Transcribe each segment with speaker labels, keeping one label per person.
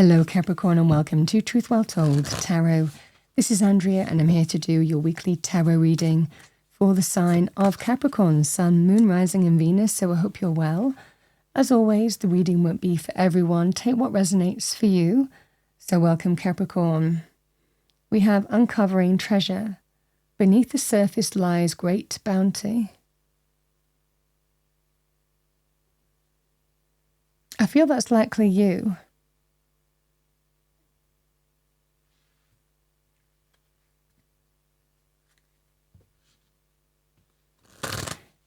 Speaker 1: Hello Capricorn and welcome to Truth Well Told Tarot. This is Andrea and I'm here to do your weekly tarot reading for the sign of Capricorn, Sun, Moon, Rising and Venus, so I hope you're well. As always, the reading won't be for everyone. Take what resonates for you. So welcome Capricorn. We have uncovering treasure. Beneath the surface lies great bounty. I feel that's likely you.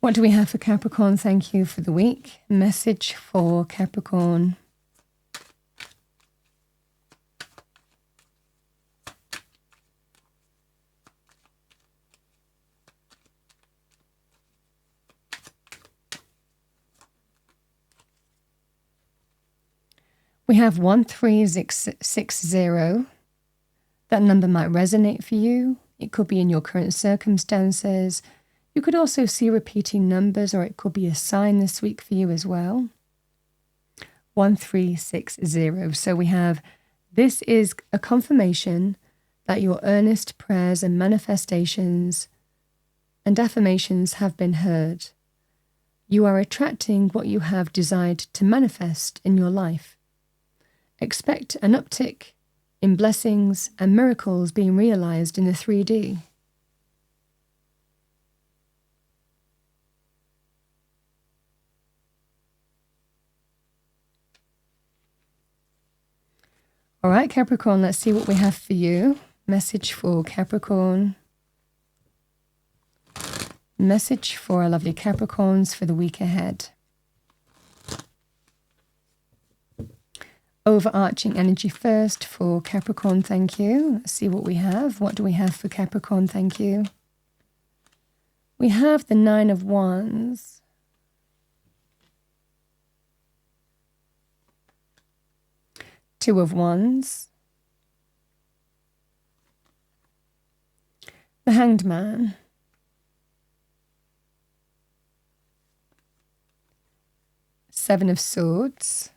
Speaker 1: What do we have for Capricorn? Thank you for the week. Message for Capricorn. We have 13660. That number might resonate for you. It could be in your current circumstances. You could also see repeating numbers, or it could be a sign this week for you as well. 1360. So we have, this is a confirmation that your earnest prayers and manifestations and affirmations have been heard. You are attracting what you have desired to manifest in your life. Expect an uptick in blessings and miracles being realized in the 3D. All right, Capricorn, let's see what we have for you. Message for Capricorn. Message for our lovely Capricorns for the week ahead. Overarching energy first for Capricorn, thank you. Let's see what we have. What do we have for Capricorn, thank you? We have the 9 of Wands. Two of Wands, the Hanged Man, Seven of Swords,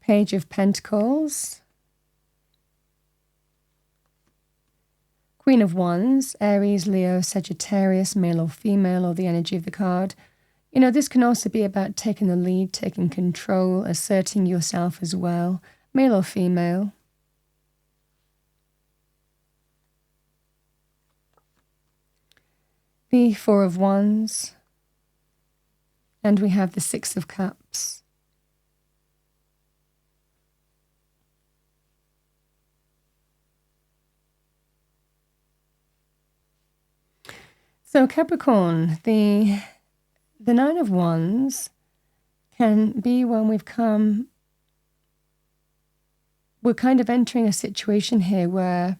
Speaker 1: Page of Pentacles, Queen of Wands, Aries, Leo, Sagittarius, male or female, or the energy of the card. You know, this can also be about taking the lead, taking control, asserting yourself as well, male or female. The 4 of Wands. And we have the 6 of Cups. So Capricorn, the 9 of Wands can be when we're kind of entering a situation here where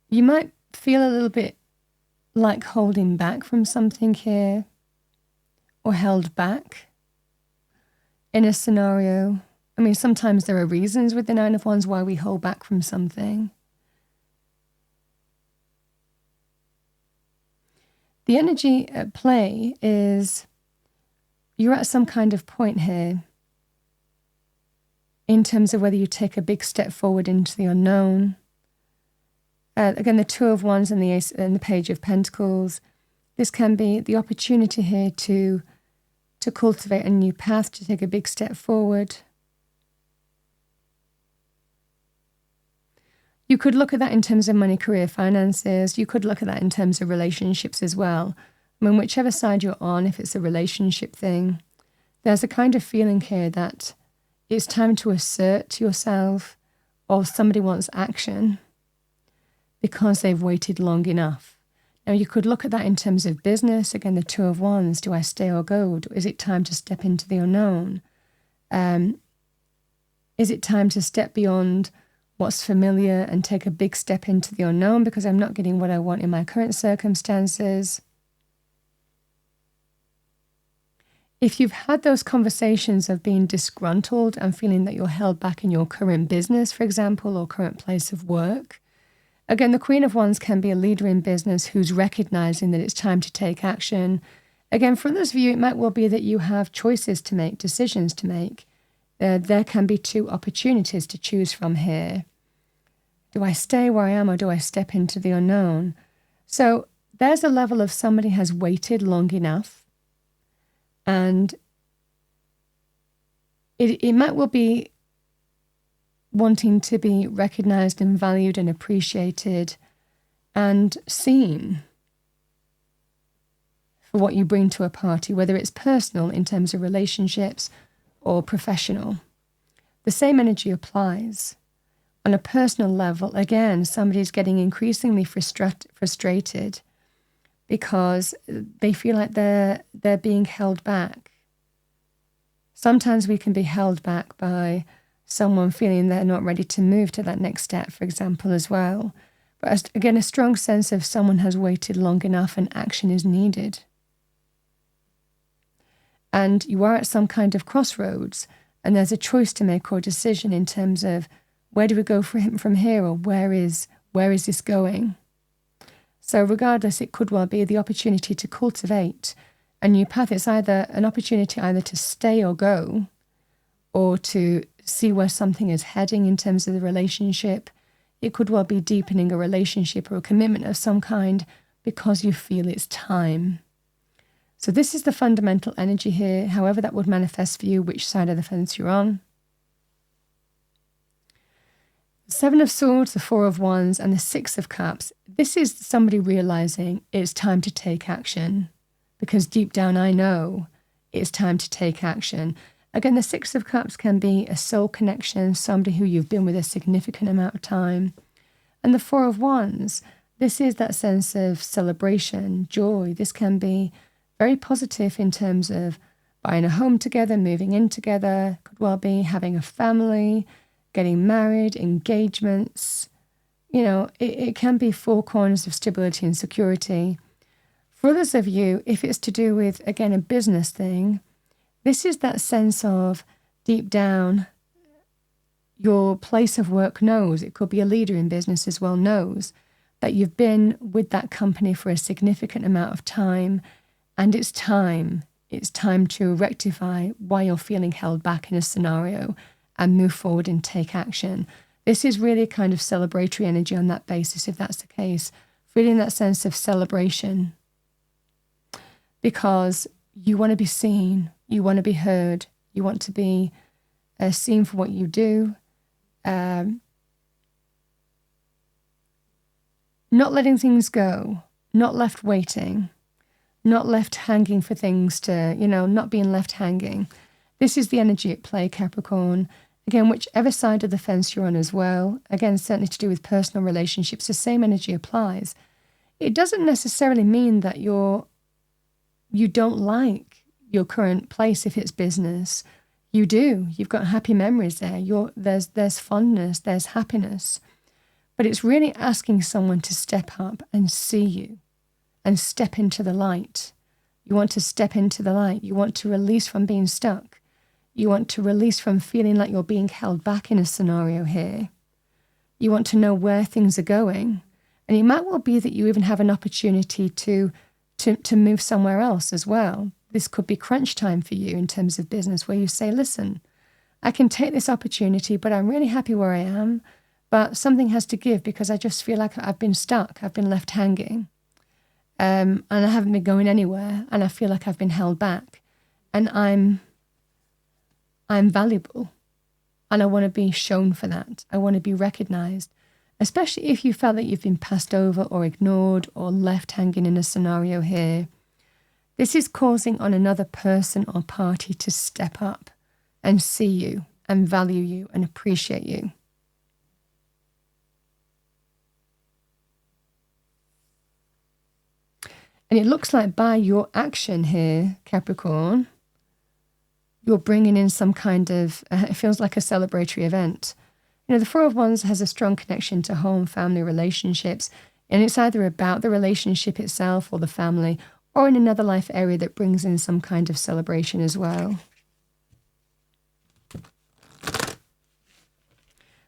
Speaker 1: you might feel a little bit like holding back from something here, or held back in a scenario. I mean, sometimes there are reasons with the 9 of Wands why we hold back from something. The energy at play is you're at some kind of point here in terms of whether you take a big step forward into the unknown. Again, the 2 of Wands and the Ace and the Page of Pentacles. This can be the opportunity here to cultivate a new path, to take a big step forward. You could look at that in terms of money, career, finances. You could look at that in terms of relationships as well. I mean, whichever side you're on, if it's a relationship thing, there's a kind of feeling here that it's time to assert yourself, or somebody wants action because they've waited long enough. Now, you could look at that in terms of business. Again, the 2 of Wands. Do I stay or go? Is it time to step into the unknown? Is it time to step beyond what's familiar and take a big step into the unknown because I'm not getting what I want in my current circumstances? If you've had those conversations of being disgruntled and feeling that you're held back in your current business, for example, or current place of work, Again, the Queen of Wands can be a leader in business who's recognizing that it's time to take action. Again, for others of you, it might well be that you have choices to make, decisions to make. There can be two opportunities to choose from here. Do I stay where I am or do I step into the unknown? So there's a level of somebody has waited long enough, and it might well be wanting to be recognized and valued and appreciated and seen for what you bring to a party, whether it's personal in terms of relationships or professional. The same energy applies. On a personal level, again, somebody's getting increasingly frustrated because they feel like they're being held back. Sometimes we can be held back by someone feeling they're not ready to move to that next step, for example, as well. But again, a strong sense of someone has waited long enough and action is needed. And you are at some kind of crossroads, and there's a choice to make or a decision in terms of where do we go from here, or where is this going? So regardless, it could well be the opportunity to cultivate a new path. It's either an opportunity either to stay or go, or to see where something is heading in terms of the relationship. It could well be deepening a relationship or a commitment of some kind because you feel it's time. So this is the fundamental energy here, however that would manifest for you, which side of the fence you're on. Seven of Swords, the Four of Wands, and the Six of Cups. This is somebody realizing it's time to take action, because deep down I know it's time to take action. Again, the Six of Cups can be a soul connection, somebody who you've been with a significant amount of time. And the Four of Wands, this is that sense of celebration, joy. This can be very positive in terms of buying a home together, moving in together, could well be having a family, getting married, engagements. You know, it can be four corners of stability and security. For others of you, if it's to do with, again, a business thing, this is that sense of deep down, your place of work knows, it could be a leader in business as well, knows that you've been with that company for a significant amount of time, and it's time to rectify why you're feeling held back in a scenario and move forward and take action. This is really a kind of celebratory energy on that basis, if that's the case, feeling that sense of celebration, because you want to be seen, you want to be heard, you want to be seen for what you do, not letting things go, not left waiting, not left hanging for things to, not being left hanging. This is the energy at play, Capricorn. Again, whichever side of the fence you're on as well, again, certainly to do with personal relationships, the same energy applies. It doesn't necessarily mean that you don't like your current place if it's business. You do. You've got happy memories there. There's fondness, there's happiness. But it's really asking someone to step up and see you and step into the light. You want to step into the light. You want to release from being stuck. You want to release from feeling like you're being held back in a scenario here. You want to know where things are going. And it might well be that you even have an opportunity to move somewhere else as well. This could be crunch time for you in terms of business, where you say, listen, I can take this opportunity, but I'm really happy where I am. But something has to give because I just feel like I've been stuck. I've been left hanging. And I haven't been going anywhere. And I feel like I've been held back. And I'm valuable, and I want to be shown for that. I want to be recognized, especially if you felt that you've been passed over or ignored or left hanging in a scenario here. This is causing on another person or party to step up and see you and value you and appreciate you. And it looks like by your action here, Capricorn, you're bringing in some kind of, it feels like a celebratory event. The Four of Wands has a strong connection to home, family, relationships, and it's either about the relationship itself or the family, or in another life area that brings in some kind of celebration as well.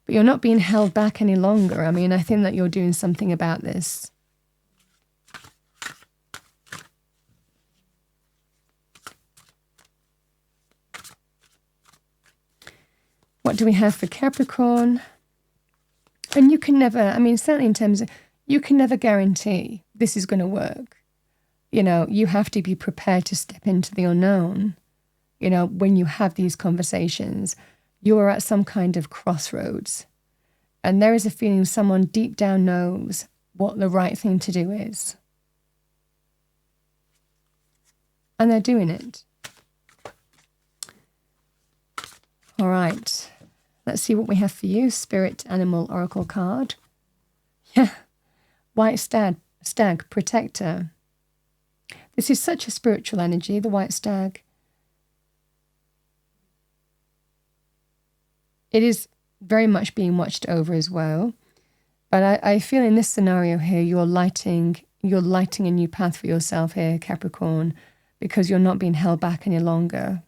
Speaker 1: But you're not being held back any longer. I mean, I think that you're doing something about this. What do we have for Capricorn? And you can never, I mean, certainly in terms of, you can never guarantee this is going to work. You know, you have to be prepared to step into the unknown. You know, when you have these conversations, you are at some kind of crossroads. And there is a feeling someone deep down knows what the right thing to do is. And they're doing it. All right. Let's see what we have for you. Spirit Animal Oracle card. Yeah. White Stag, Protector. This is such a spiritual energy, the White Stag. It is very much being watched over as well. But I feel in this scenario here, you're lighting a new path for yourself here, Capricorn, because you're not being held back any longer.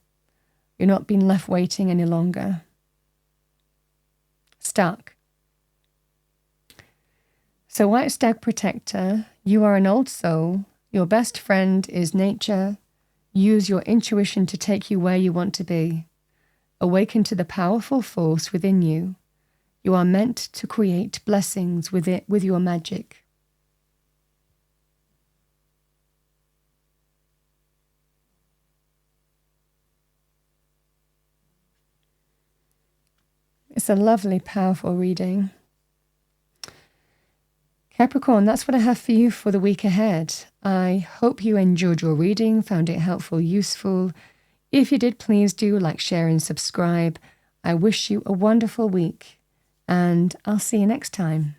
Speaker 1: You're not being left waiting any longer. Stuck. So White Stag Protector, you are an old soul. Your best friend is nature. Use your intuition to take you where you want to be. Awaken to the powerful force within you. You are meant to create blessings with your magic. It's a lovely, powerful reading. Capricorn, that's what I have for you for the week ahead. I hope you enjoyed your reading, found it helpful, useful. If you did, please do like, share, and subscribe. I wish you a wonderful week, and I'll see you next time.